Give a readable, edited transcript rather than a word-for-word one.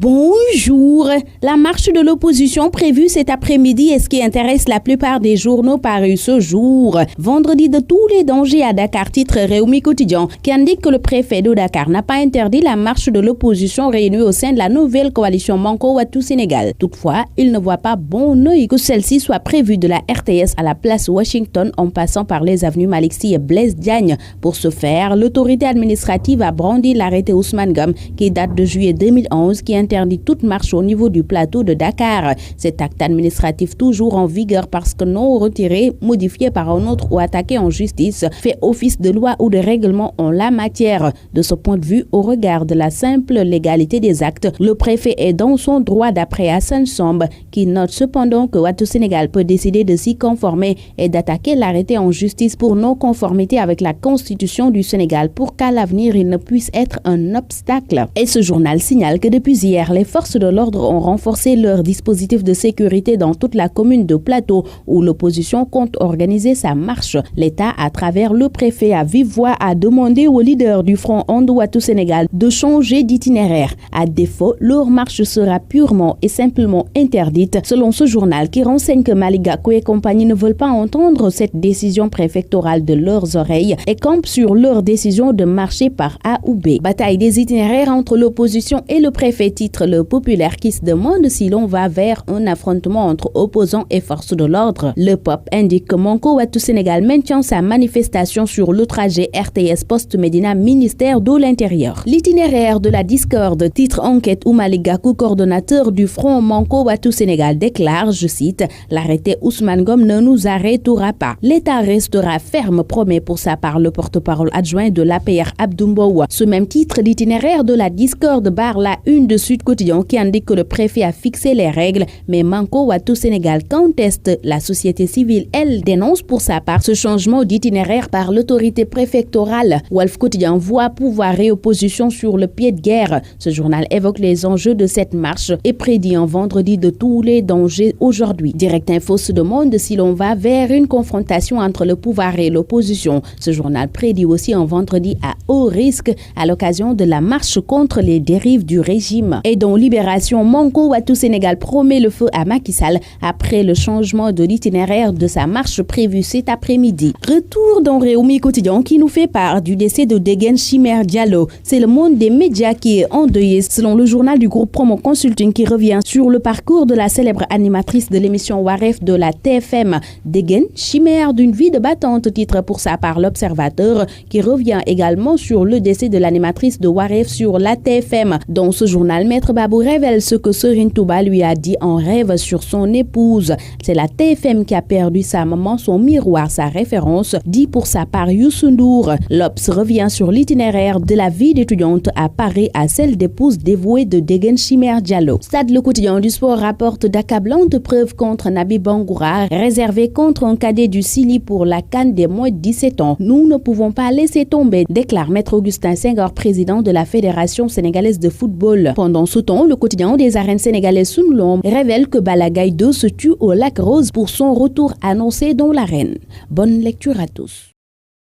Bonjour. La marche de l'opposition prévue cet après-midi est ce qui intéresse la plupart des journaux parus ce jour. Vendredi de tous les dangers à Dakar, titre Réumi Quotidien, qui indique que le préfet de Dakar n'a pas interdit la marche de l'opposition réunie au sein de la nouvelle coalition Manko Wattu Sénégal. Toutefois, il ne voit pas bon œil que celle-ci soit prévue de la RTS à la place Washington en passant par les avenues Malick Sy et Blaise Diagne. Pour ce faire, l'autorité administrative a brandi l'arrêté Ousmane Ngom qui date de juillet 2011 qui interdit toute marche au niveau du plateau de Dakar. Cet acte administratif toujours en vigueur parce que non retiré, modifié par un autre ou attaqué en justice, fait office de loi ou de règlement en la matière. De ce point de vue, au regard de la simple légalité des actes, le préfet est dans son droit d'après Hassan Somb, qui note cependant que Wattu Sénégal peut décider de s'y conformer et d'attaquer l'arrêté en justice pour non-conformité avec la Constitution du Sénégal pour qu'à l'avenir il ne puisse être un obstacle. Et ce journal signale que depuis hier, les forces de l'ordre ont renforcé leur dispositif de sécurité dans toute la commune de Plateau où l'opposition compte organiser sa marche. L'État, à travers le préfet à vive voix, a demandé aux leaders du Front And Wattu Sénégal de changer d'itinéraire. À défaut, leur marche sera purement et simplement interdite, selon ce journal qui renseigne que Malick Gakou et compagnie ne veulent pas entendre cette décision préfectorale de leurs oreilles et campent sur leur décision de marcher par A ou B. Bataille des itinéraires entre l'opposition et le préfet, titre Le Populaire, qui se demande si l'on va vers un affrontement entre opposants et forces de l'ordre. Le POP indique que Manko Wattu Sénégal maintient sa manifestation sur le trajet RTS Poste Médina ministère de l'Intérieur. L'itinéraire de la discorde, titre Enquête où Malick Gakou, coordonnateur du Front Manko Wattu Sénégal, déclare, je cite, l'arrêté Ousmane Ngom ne nous arrêtera pas. L'État restera ferme, promet pour sa part le porte-parole adjoint de l'APR Abdou Mbow. Ce même titre, l'itinéraire de la discorde barre la une de Sud Quotidien qui indique que le préfet a fixé les règles, mais Manko Wattu Sénégal conteste. La société civile, elle, dénonce pour sa part ce changement d'itinéraire par l'autorité préfectorale. Walf Quotidien voit pouvoir et opposition sur le pied de guerre. Ce journal évoque les enjeux de cette marche et prédit un vendredi de tous les dangers aujourd'hui. Direct Info se demande si l'on va vers une confrontation entre le pouvoir et l'opposition. Ce journal prédit aussi un vendredi à haut risque à l'occasion de la marche contre les dérives du régime. Et dont Libération, Manko Wattu Sénégal promet le feu à Macky Sall après le changement de l'itinéraire de sa marche prévue cet après-midi. Retour dans Réumi Quotidien qui nous fait part du décès de Degen Chimère Diallo. C'est le monde des médias qui est endeuillé selon le journal du groupe Promo Consulting qui revient sur le parcours de la célèbre animatrice de l'émission Waref de la TFM. Degen Chimère d'une vie de battante, titre pour sa part l'Observateur qui revient également sur le décès de l'animatrice de Waref sur la TFM. Dans ce journal, Maître Babou révèle ce que Serigne Touba lui a dit en rêve sur son épouse. C'est la TFM qui a perdu sa maman, son miroir, sa référence, dit pour sa part Youssou Ndour. L'Obs revient sur l'itinéraire de la vie d'étudiante à Paris à celle d'épouse dévouée de Degen Chimère Diallo. Stade Le Quotidien du Sport rapporte d'accablantes preuves contre Nabi Bangoura, réservées contre un cadet du Sili pour la CAN des moins de 17 ans. Nous ne pouvons pas laisser tomber, déclare Maître Augustin Senghor, président de la Fédération sénégalaise de football. Pendant ce temps, le quotidien des arènes sénégalaises Sunlom révèle que Balla Gaye 2 se tue au Lac Rose pour son retour annoncé dans l'arène. Bonne lecture à tous.